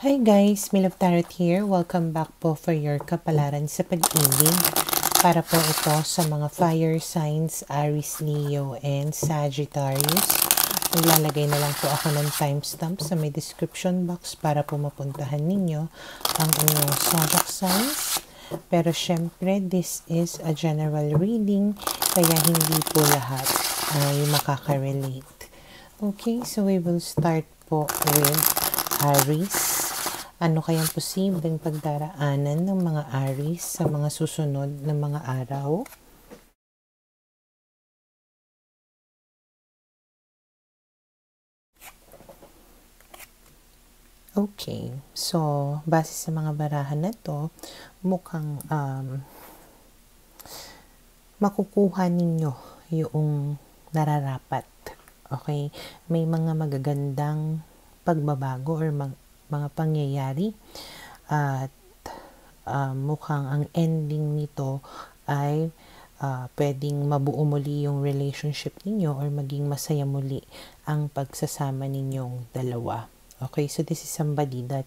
Hi guys, Milove Tarot here. Welcome back po for your kapalaran sa pag-ibig. Para po ito sa mga fire signs, Aries, Leo, and Sagittarius. Maglalagay na lang po ako ng timestamp sa may description box para po mapuntahan ninyo ang inyong zodiac signs. Pero syempre, this is a general reading, kaya hindi po lahat ay makaka-relate. Okay, so we will start po with Aries. Ano kayang posibleng pagdaraanan ng mga Aries sa mga susunod na mga araw? Okay, so base sa mga barahan na to, mukhang makukuha ninyo yung nararapat. Okay, may mga magagandang pagbabago or mga pangyayari at mukhang ang ending nito ay pwedeng mabuo muli yung relationship ninyo or maging masaya muli ang pagsasama ninyong dalawa. Okay, so this is somebody that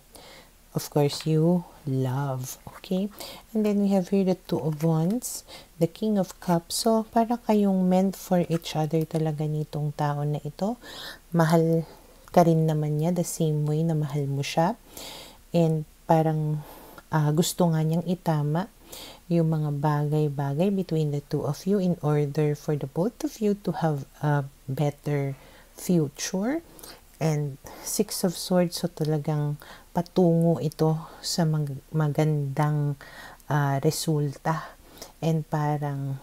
of course you love. Okay, and then we have here the Two of Wands, the King of Cups. So para kayong meant for each other talaga nitong tao na ito. Mahal ka rin naman niya the same way na mahal mo siya, and parang gusto nga niyang itama yung mga bagay-bagay between the two of you in order for the both of you to have a better future. And Six of Swords, so talagang patungo ito sa magandang resulta, and parang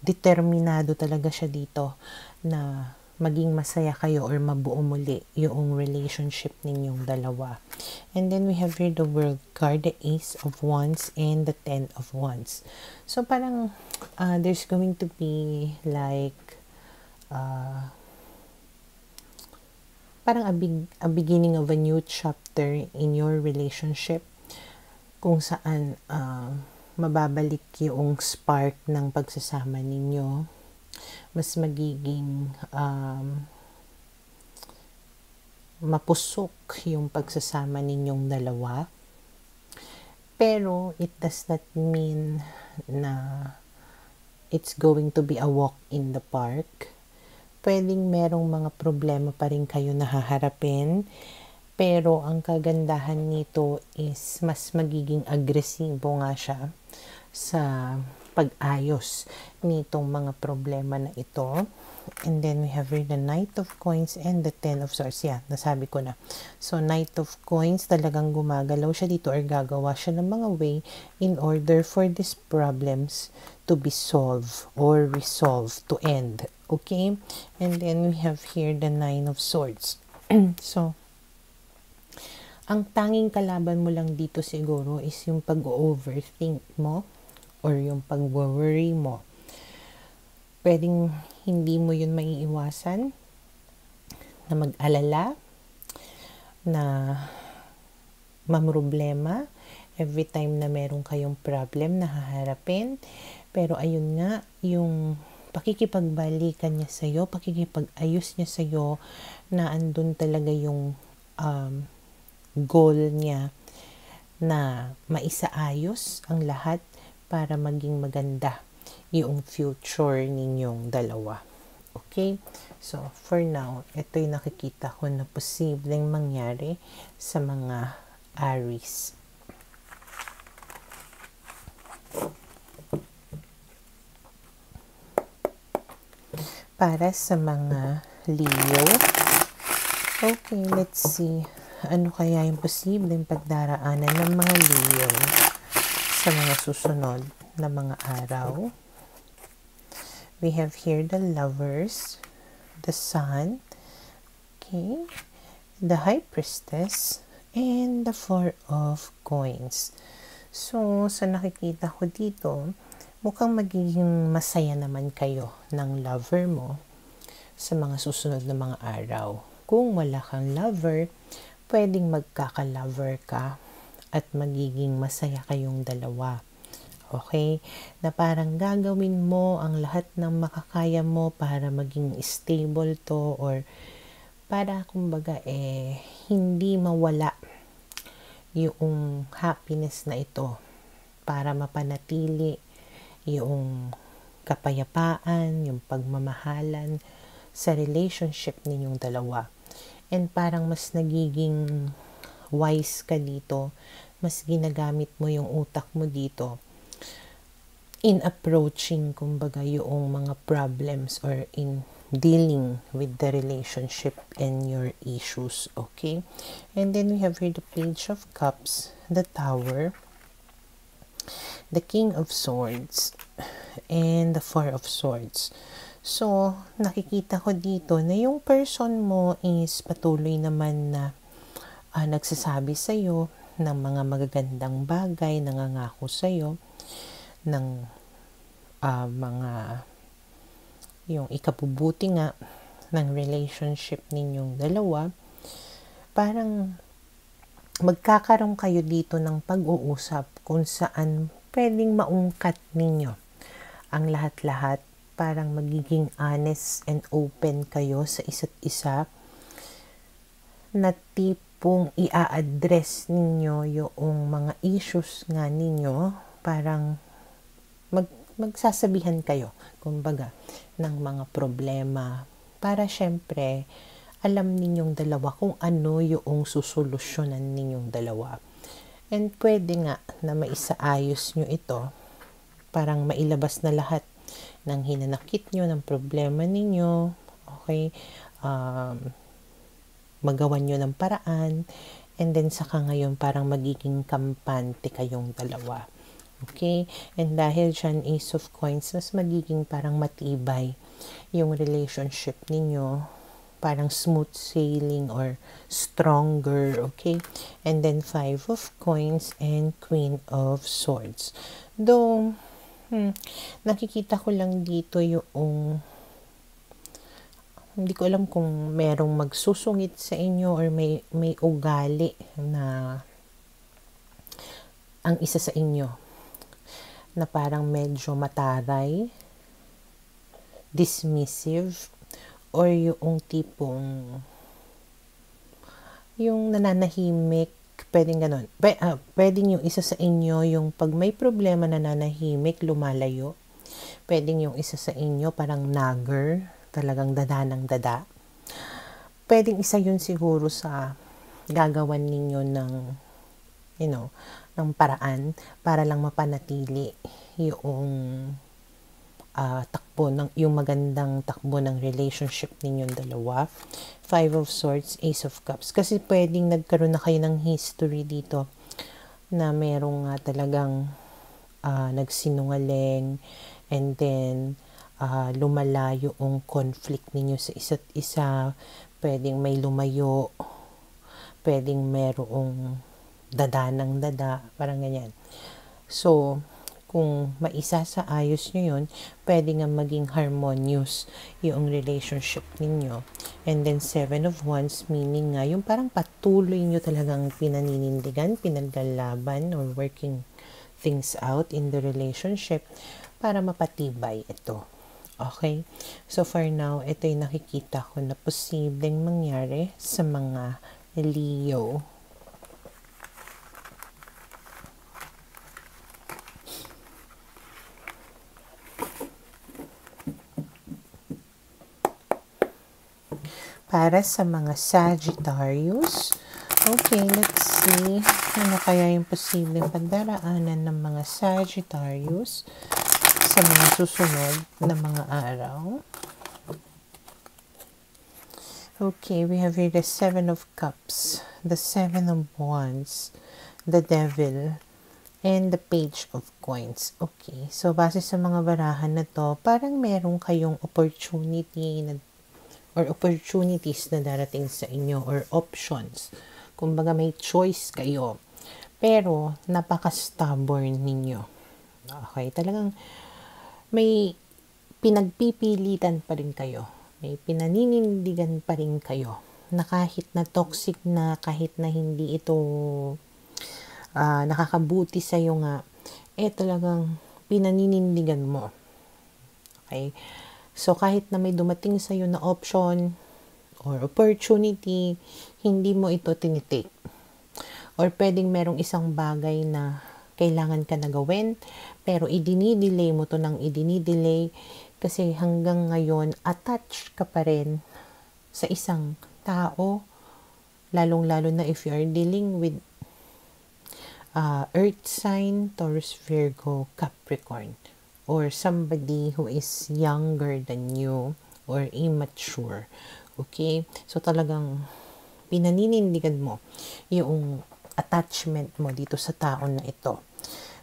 determinado talaga siya dito na maging masaya kayo or mabuo muli yung relationship ninyong dalawa. And then we have here the World card, the Ace of Wands and the Ten of Wands. So parang there's going to be like parang a beginning of a new chapter in your relationship, kung saan mababalik yung spark ng pagsasama ninyo. Mas magiging mapusok yung pagsasama ninyong dalawa. Pero it does not mean na it's going to be a walk in the park. Pwedeng merong mga problema pa rin kayo na haharapin, pero ang kagandahan nito is mas magiging agresibo nga siya sa pag-ayos nitong mga problema na ito. And then we have here the Knight of Coins and the Ten of Swords. Yeah, nasabi ko na. So Knight of Coins, talagang gumagalaw siya dito or gagawa siya ng mga way in order for these problems to be solved or resolved, to end. Okay? And then we have here the Nine of Swords. So ang tanging kalaban mo lang dito siguro is yung pag-overthink mo or yung pag-worry mo. Pwedeng hindi mo yun maiiwasan na mag-alala, na mamroblema every time na meron kayong problem na haharapin. Pero ayun nga, yung pakikipagbalikan niya sa'yo, pakikipag-ayos niya sa'yo, na andun talaga yung goal niya na maisaayos ang lahat para maging maganda yung future ninyong dalawa. Okay? So, for now, ito yung nakikita ko na posibleng mangyari sa mga Aries. Para sa mga Leo, okay, let's see. Ano kaya yung posibleng pagdaraanan ng mga Leo sa mga susunod na mga araw? We have here the Lovers, the Sun, okay, the High Priestess, and the Four of Coins. So, sa nakikita ko dito, mukhang magiging masaya naman kayo ng lover mo sa mga susunod na mga araw. Kung wala kang lover, pwedeng magkaka-lover ka at magiging masaya kayong dalawa. Okay? Na parang gagawin mo ang lahat ng makakaya mo para maging stable to, or para kumbaga hindi mawala yung happiness na ito, para mapanatili yung kapayapaan, yung pagmamahalan sa relationship ninyong dalawa. And parang mas nagiging wise ka dito, mas ginagamit mo yung utak mo dito in approaching kumbaga yung mga problems or in dealing with the relationship and your issues, okay? And then we have here the Page of Cups, the Tower, the King of Swords, and the Four of Swords. So, nakikita ko dito na yung person mo is patuloy naman na nagsasabi sa'yo ng mga magagandang bagay, nangangako sa'yo ng mga yung ikabubuti nga ng relationship ninyong dalawa. Parang magkakaroon kayo dito ng pag-uusap kung saan pwedeng maungkat ninyo ang lahat-lahat. Parang magiging honest and open kayo sa isa't isa, na tipong i-address ninyo yung mga issues nga ninyo. Parang magsasabihan kayo, kumbaga, ng mga problema, para syempre alam ninyong dalawa kung ano yung susolusyonan ninyong dalawa. And pwede nga na maisaayos nyo ito, parang mailabas na lahat ng hinanakit nyo, ng problema ninyo, okay? Magawan nyo ng paraan, and then saka ngayon parang magiging kampante kayong dalawa. Okay? And dahil dyan, Ace of Coins, mas magiging parang matibay yung relationship ninyo. Parang smooth sailing or stronger. Okay? And then 5 of Coins and Queen of Swords. Though, nakikita ko lang dito yung hindi ko alam kung merong magsusungit sa inyo or may ugali na ang isa sa inyo na parang medyo mataray, dismissive, or yung tipong yung nananahimik, pwedeng ganun. Pwedeng yung isa sa inyo yung pag may problema nananahimik, lumalayo. Pwedeng yung isa sa inyo parang nagger, talagang dada ng dada. Pwedeng isa yun siguro sa gagawan ninyo ng ng paraan para lang mapanatili yung takbo ng yung magandang takbo ng relationship ninyong dalawa. 5 of Swords, Ace of Cups. Kasi pwedeng nagkaroon na kayo ng history dito na merong talagang nagsinungaling, and then lumala yung conflict ninyo sa isa't isa. Pwedeng may lumayo, pwedeng merong dada ng dada, parang ganyan. So, kung maisasaayos nyo yun, pwede nga maging harmonious yung relationship ninyo. And then 7 of Wands, meaning nga yung parang patuloy nyo talagang pinaninindigan, pinaglalaban, or working things out in the relationship para mapatibay ito. Okay? So for now, ito yung nakikita ko na posibleng mangyari sa mga Leo. Para sa mga Sagittarius, okay, let's see ano kaya yung posibleng pagdaraanan ng mga Sagittarius sa mga susunod na mga araw. Okay, we have here the 7 of Cups, the 7 of Wands, the Devil, and the Page of Coins. Okay, so base sa mga barahan na to, parang meron kayong opportunity or opportunities na darating sa inyo, or options. Kumbaga may choice kayo. Pero napaka-stubborn ninyo. Okay, talagang may pinagpipilitan pa rin kayo. May pinaninindigan pa rin kayo. Na kahit na toxic na, kahit na hindi ito nakakabuti sa'yo nga, talagang pinaninindigan mo. Okay? So, kahit na may dumating sa'yo na option, or opportunity, hindi mo ito tinitake. Or pwedeng merong isang bagay na kailangan ka na gawin, pero idinidelay mo to ng idinidelay kasi hanggang ngayon, attached ka pa rin sa isang tao, lalong-lalo na if you are dealing with Earth sign, Taurus, Virgo, Capricorn, or somebody who is younger than you or immature. Okay? So talagang pinaninindigan mo yung attachment mo dito sa tao na ito.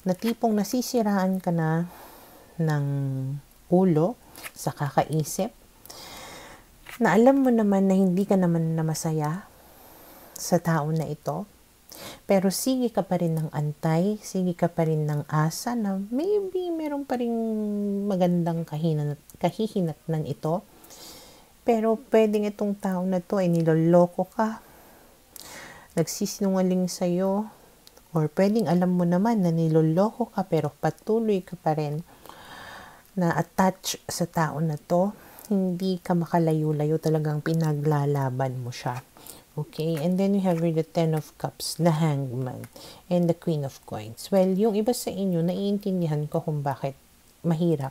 Na tipong nasisiraan ka na ng ulo sa kakaisip, na alam mo naman na hindi ka naman na masaya sa tao na ito, pero sige ka pa rin ng antay, sige ka pa rin ng asa na maybe meron pa rin magandang kahihinatnan ito. Pero pwedeng itong tao na to ay niloloko ka, nagsisinungaling sa'yo, or pwedeng alam mo naman na niloloko ka pero patuloy ka pa rin na attach sa tao na to, hindi ka makalayo-layo, talagang pinaglalaban mo siya. Okay, and then you have the Ten of Cups, the Hangman, and the Queen of Coins. Well, yung iba sa inyo, naiintindihan ko kung bakit mahirap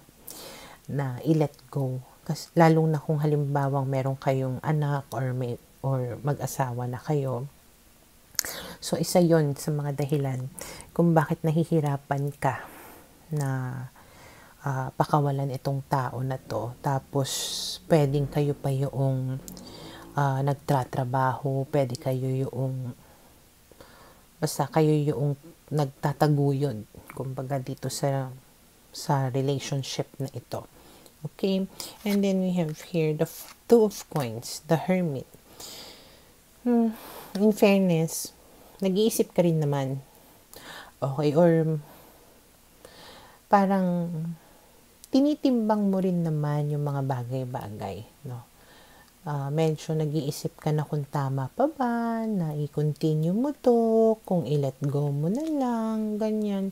na i-let go. Kasi lalong na kung halimbawang meron kayong anak or mag-asawa na kayo. So, isa yon sa mga dahilan kung bakit nahihirapan ka na pakawalan itong tao na to. Tapos, pwedeng kayo pa yung nagtatrabaho, pwede kayo yung basta kayo yung nagtataguyod kumbaga dito sa relationship na ito. Okay? And then we have here the Two of Coins, the Hermit. In fairness, nag-iisip ka rin naman. Okay? Or parang tinitimbang mo rin naman yung mga bagay-bagay, no? Medyo nag-iisip ka na kung tama pa ba, na i-continue mo to, kung i-let go mo na lang, ganyan.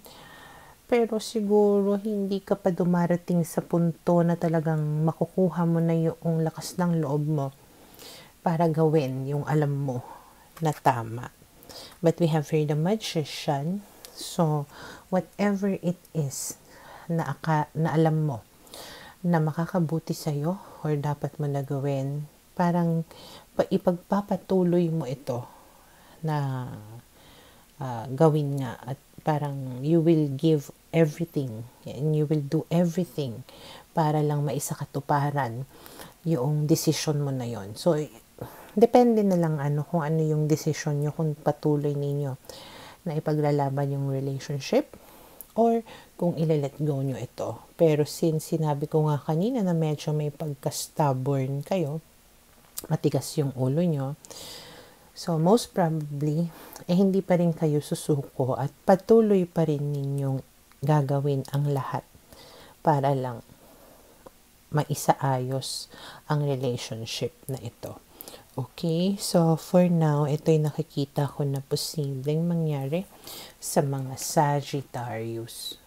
Pero siguro hindi ka pa dumarating sa punto na talagang makukuha mo na yung lakas ng loob mo para gawin yung alam mo na tama. But we have here the Magician. So, whatever it is na alam mo na makakabuti sa'yo or dapat mo na gawin, parang ipagpapatuloy mo ito na gawin nga at parang you will give everything and you will do everything para lang maisakatuparan yung decision mo na yon. So, depende na lang kung ano yung decision nyo, kung patuloy ninyo na ipaglalaban yung relationship or kung ile-let go nyo ito. Pero since sinabi ko nga kanina na medyo may pagka-stubborn kayo, matigas yung ulo nyo, so most probably, hindi pa rin kayo susuko at patuloy pa rin ninyong gagawin ang lahat para lang maisaayos ang relationship na ito. Okay, so for now, ito'y nakikita ko na posibleng mangyari sa mga Sagittarius.